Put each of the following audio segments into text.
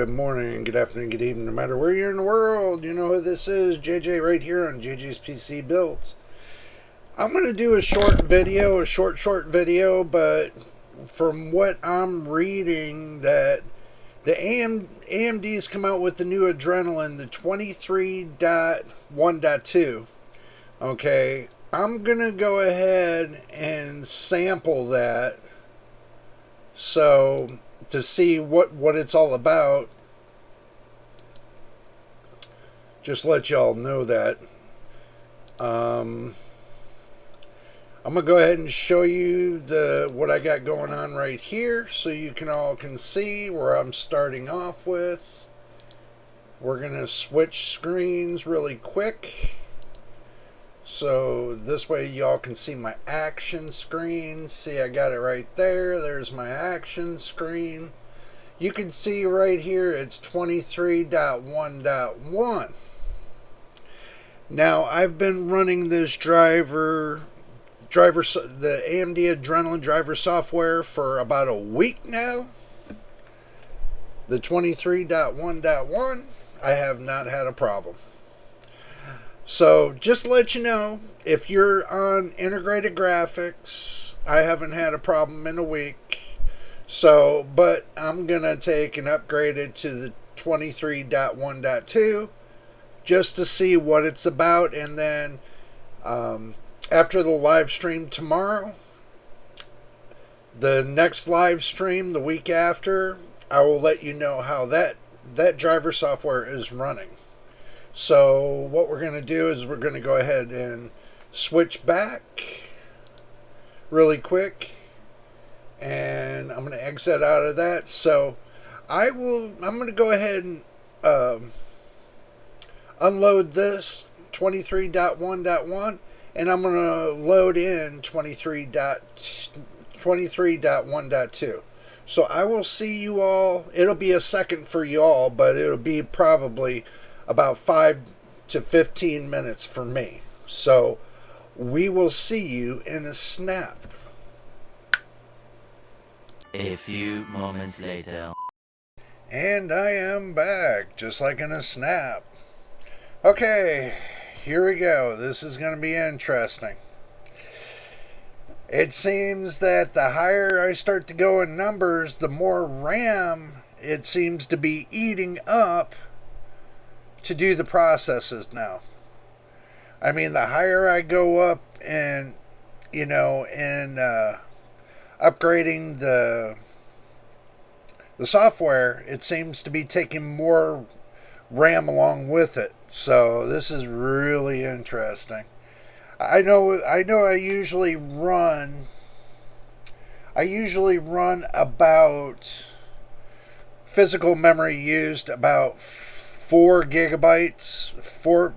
good morning, good afternoon, good evening, no matter where you're in the world. You know who this is, JJ, right here on JJ's PC Builds. I'm going to do a short video, a short video, but from what I'm reading, that the AMD's come out with the new Adrenalin, the 23.1.2. Okay, I'm going to go ahead and sample that. So, to see what it's all about, just let y'all know that. I'm gonna go ahead and show you what I got going on right here, so you can see where I'm starting off with. We're gonna switch screens really quick, so this way y'all can see my action screen. See, I got it right there. There's my action screen. You can see right here it's 23.1.1. Now I've been running this the AMD Adrenalin driver software for about a week now. The 23.1.1, I have not had a problem. So just to let you know, if you're on integrated graphics, I haven't had a problem in a week. So, but I'm going to take and upgrade it to the 23.1.2 just to see what it's about. And then after the live stream tomorrow, the next live stream the week after, I will let you know how that driver software is running. So what we're going to do is we're going to go ahead and switch back really quick, and I'm going to exit out of that. So I'm going to go ahead and unload this 23.1.1, and I'm going to load in 23.1.2. So I will see you all. It'll be a second for you all, but it'll be probably about 5 to 15 minutes for me. So we will see you in a snap. A few moments later. And I am back, just like in a snap. Okay, here we go. This is going to be interesting. It seems that the higher I start to go in numbers, the more RAM it seems to be eating up to do the processes now. I mean, the higher I go up and, upgrading the software, it seems to be taking more RAM along with it. So this is really interesting. I usually run about physical memory used about 4 gigabytes for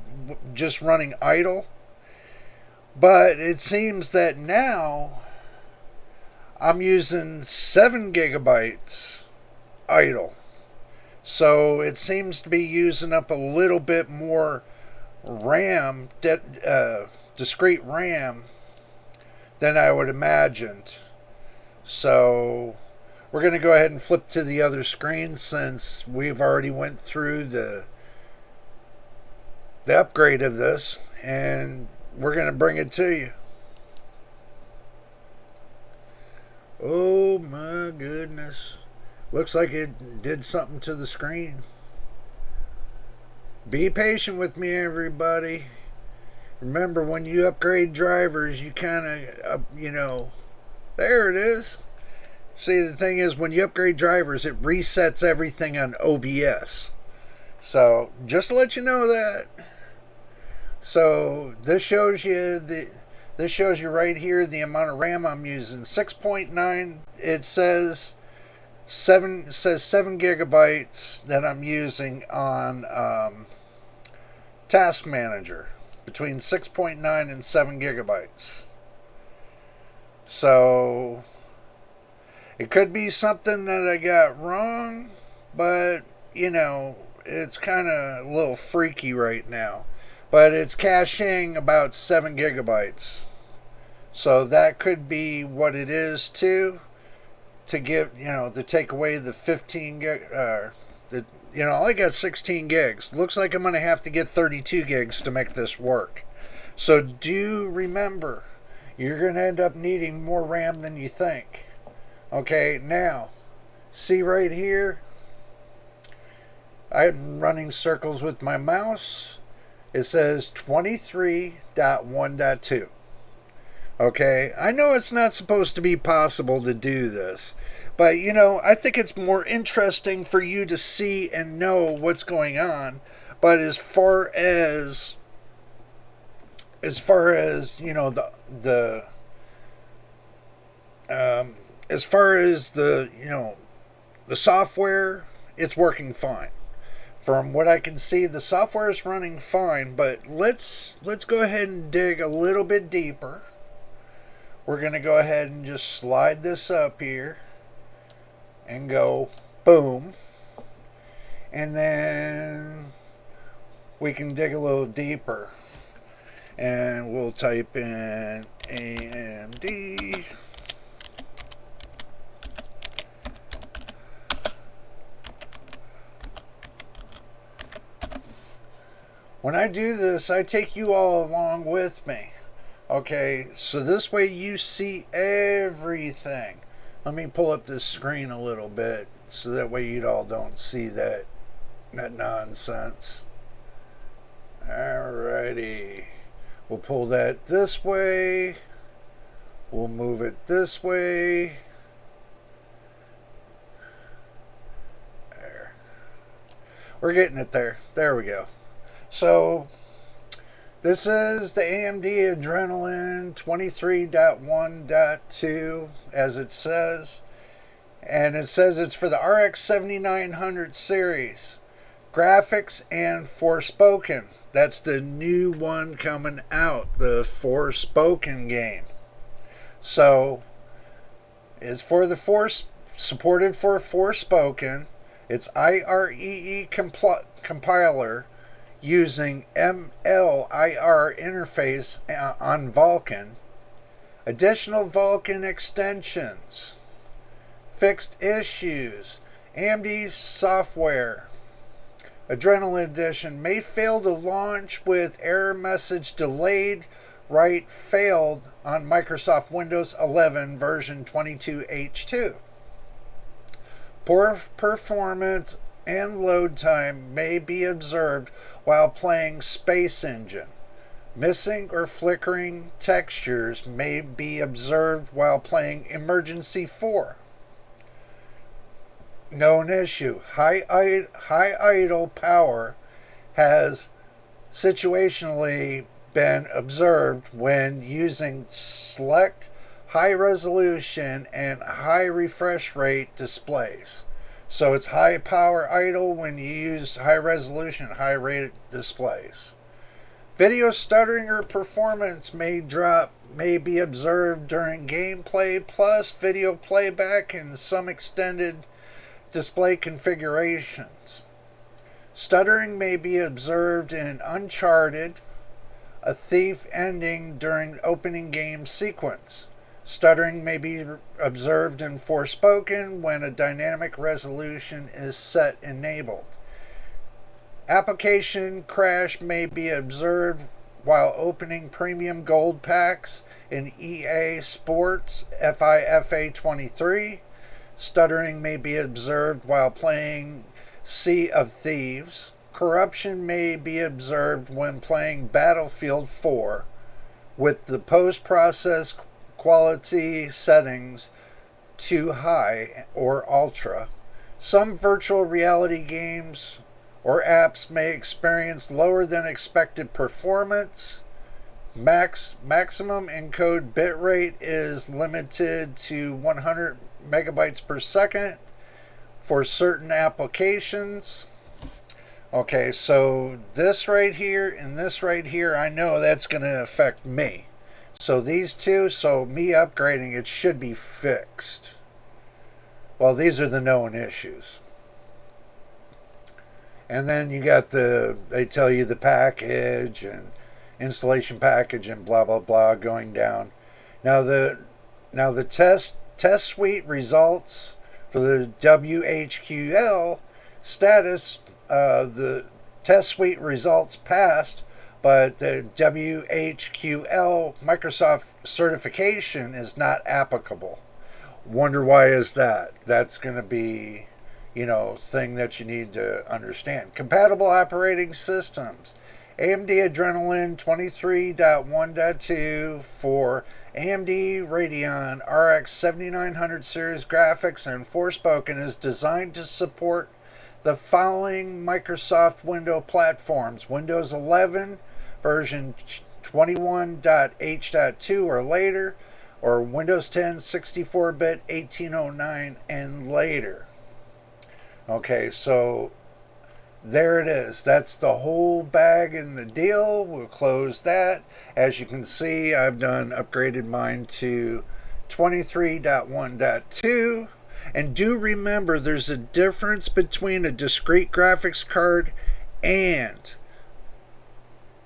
just running idle. But it seems that now I'm using 7 gigabytes idle. So it seems to be using up a little bit more RAM, discrete RAM, than I would imagined. So we're going to go ahead and flip to the other screen, since we've already went through the upgrade of this, and we're going to bring it to you. Oh my goodness. Looks like it did something to the screen. Be patient with me, everybody. Remember, when you upgrade drivers, you kind of, there it is. See, the thing is, when you upgrade drivers, it resets everything on OBS. So, just to let you know that. So, this shows you right here the amount of RAM I'm using. 6.9. It says 7 gigabytes that I'm using on Task Manager, between 6.9 and 7 gigabytes. So it could be something that I got wrong, but it's kind of a little freaky right now. But it's caching about 7 gigabytes. So that could be what it is too, to give, to take away the I only got 16 gigs. Looks like I'm going to have to get 32 gigs to make this work. So do remember, you're going to end up needing more RAM than you think. Okay, now, see right here? I'm running circles with my mouse. It says 23.1.2. Okay, I know it's not supposed to be possible to do this, but I think it's more interesting for you to see and know what's going on. But as far as the as far as the software, it's working fine. From what I can see, the software is running fine, but let's go ahead and dig a little bit deeper. We're going to go ahead and just slide this up here and go boom. And then we can dig a little deeper. And we'll type in AMD. When I do this, I take you all along with me. Okay, so this way you see everything. Let me pull up this screen a little bit so that way you all don't see that nonsense. Alrighty. We'll pull that this way. We'll move it this way. There. We're getting it there. There we go. So, this is the AMD Adrenalin 23.1.2, as it says. And it says it's for the RX 7900 series. Graphics and Forspoken. That's the new one coming out, the Forspoken game. So, it's for the supported for Forspoken. It's IREE compiler using MLIR interface on Vulkan. Additional Vulkan extensions. Fixed issues. AMD software. Adrenalin Edition may fail to launch with error message delayed, write failed on Microsoft Windows 11 version 22H2. Poor performance and load time may be observed while playing Space Engine. Missing or flickering textures may be observed while playing Emergency 4. Known issue. High idle power has situationally been observed when using select high resolution and high refresh rate displays. So it's high power idle when you use high resolution, high rate displays. Video stuttering or performance may be observed during gameplay, plus video playback and some extended display configurations. Stuttering may be observed in Uncharted, a thief ending during opening game sequence. Stuttering may be observed in Forspoken when a dynamic resolution is set enabled. Application crash may be observed while opening premium gold packs in EA Sports FIFA 23. Stuttering may be observed while playing Sea of Thieves. Corruption may be observed when playing Battlefield 4 with the post-process quality settings too high or ultra. Some virtual reality games or apps may experience lower than expected performance. Maximum encode bitrate is limited to 100 megabytes per second for certain applications. Okay, so this right here and this right here, I know that's going to affect me. So these two, so me upgrading it should be fixed. Well, these are the known issues. And then you got they tell you the package and installation package and blah, blah, blah going down. Now the test suite results for the WHQL Status, the test suite results passed, but the WHQL Microsoft certification is not applicable. Wonder why is that? That's going to be, thing that you need to understand. Compatible operating systems. AMD Adrenalin 23.1.2 for AMD Radeon RX 7900 series graphics and Forspoken is designed to support the following Microsoft Windows platforms: Windows 11 version 21.h.2 or later, or Windows 10 64-bit 1809 and later. Okay, so there it is. That's the whole bag in the deal. We'll close that. As you can see, I've upgraded mine to 23.1.2. And do remember, there's a difference between a discrete graphics card and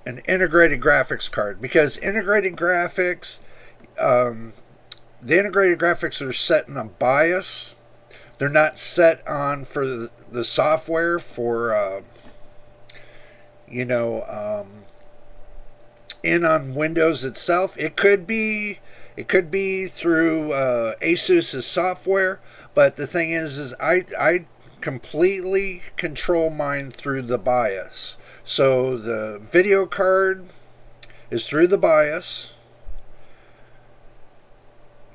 an integrated graphics card, because integrated graphics, the integrated graphics are set in a BIOS. They're not set on for the software for, in on Windows itself. It could be through ASUS's software, but the thing is I completely control mine through the BIOS. So the video card is through the BIOS.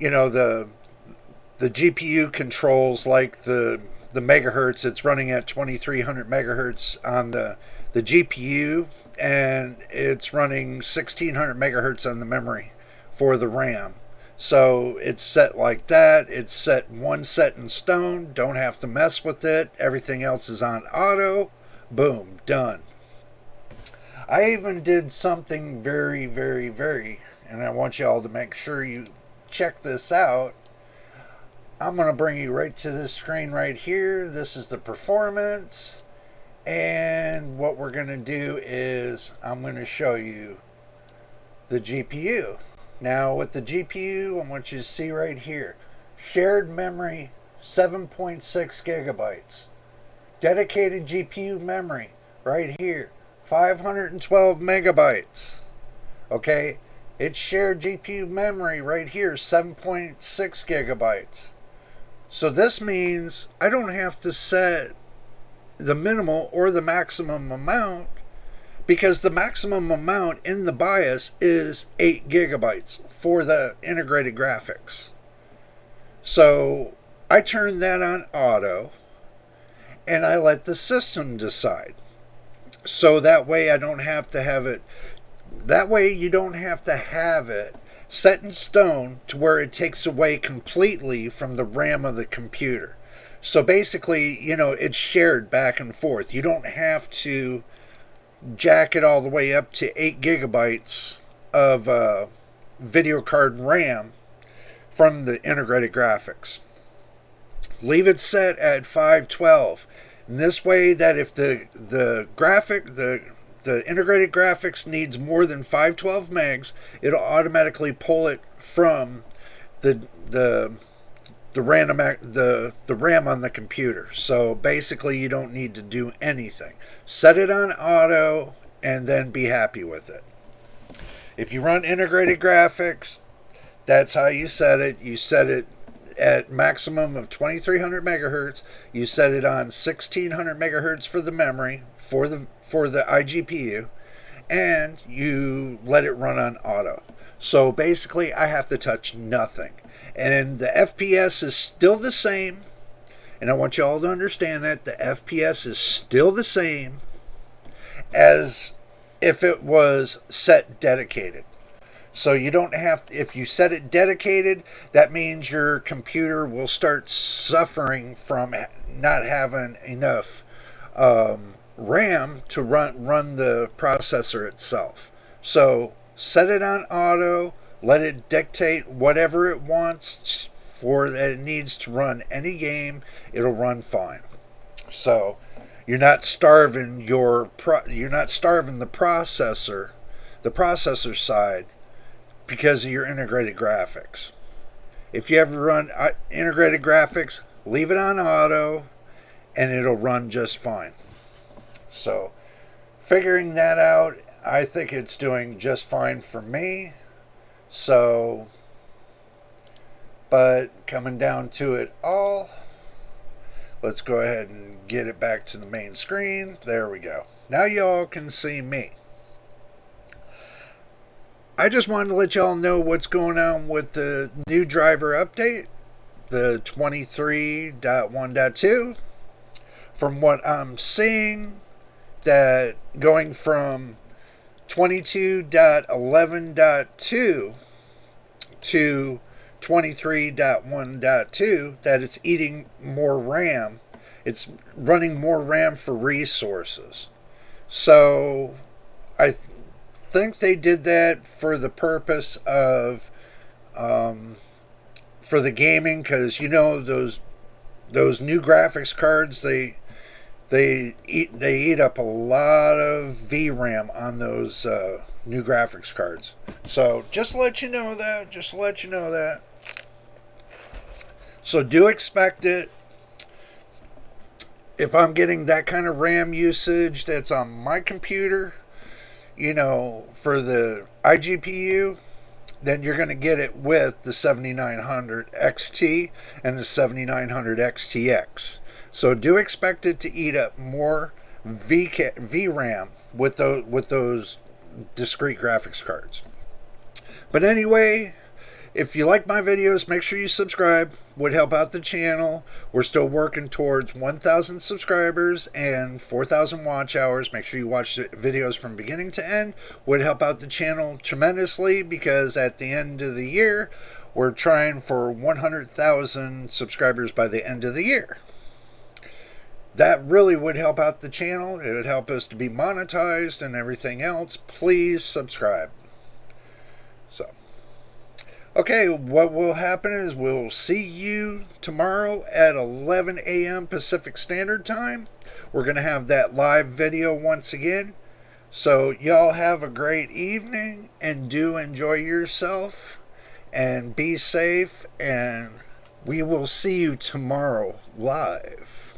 The GPU controls like the megahertz. It's running at 2300 megahertz on the GPU, and it's running 1600 megahertz on the memory for the RAM. So it's set like that. It's set in stone. Don't have to mess with it. Everything else is on auto. Boom, done. I even did something very, very, very, and I want y'all to make sure you check this out. I'm going to bring you right to this screen right here. This is the performance. And what we're going to do is I'm going to show you the GPU. Now with the GPU, I want you to see right here. Shared memory, 7.6 gigabytes. Dedicated GPU memory, right here, 512 megabytes. Okay, it's shared GPU memory right here, 7.6 gigabytes. So this means I don't have to set the minimal or the maximum amount, because the maximum amount in the BIOS is 8 gigabytes for the integrated graphics. So I turn that on auto and I let the system decide. So that way I don't have to have it, that way you don't have to have it set in stone to where it takes away completely from the RAM of the computer. So basically, it's shared back and forth. You don't have to jack it all the way up to 8 gigabytes of video card RAM from the integrated graphics. Leave it set at 512. And this way that if the integrated graphics needs more than 512 megs, it'll automatically pull it from the RAM on the computer. So basically you don't need to do anything. Set it on auto and then be happy with it. If you run integrated graphics, that's how you set it. You set it at maximum of 2300 megahertz. You set it on 1600 megahertz for the memory for the iGPU, and you let it run on auto. So basically I have to touch nothing. And the FPS is still the same. And I want you all to understand that the FPS is still the same as if it was set dedicated. So you don't have, if you set it dedicated, that means your computer will start suffering from not having enough RAM to run the processor itself. So set it on auto, let it dictate whatever it wants for that it needs to run any game. It'll run fine. So you're not starving the processor side because of your integrated graphics. If you ever run integrated graphics, leave it on auto and it'll run just fine. So figuring that out, I think it's doing just fine for me. So, but coming down to it all, let's go ahead and get it back to the main screen. There we go. Now y'all can see me. I just wanted to let y'all know what's going on with the new driver update, the 23.1.2. From what I'm seeing, that going from 22.11.2 to 23.1.2, that it's eating more RAM. It's running more RAM for resources. So I think they did that for the purpose of for the gaming, because you know those new graphics cards, they eat up a lot of VRAM on those new graphics cards. So just to let you know that. So do expect it. If I'm getting that kind of RAM usage that's on my computer, you know, for the iGPU, then you're going to get it with the 7900 XT and the 7900 XTX. So do expect it to eat up more VRAM with those discrete graphics cards. But anyway, if you like my videos, make sure you subscribe. Would help out the channel. We're still working towards 1,000 subscribers and 4,000 watch hours. Make sure you watch the videos from beginning to end. Would help out the channel tremendously, because at the end of the year, we're trying for 100,000 subscribers by the end of the year. That really would help out the channel. It would help us to be monetized and everything else. Please subscribe. So, okay, what will happen is we'll see you tomorrow at 11 a.m. Pacific Standard Time. We're going to have that live video once again. So y'all have a great evening and do enjoy yourself and be safe, and we will see you tomorrow live.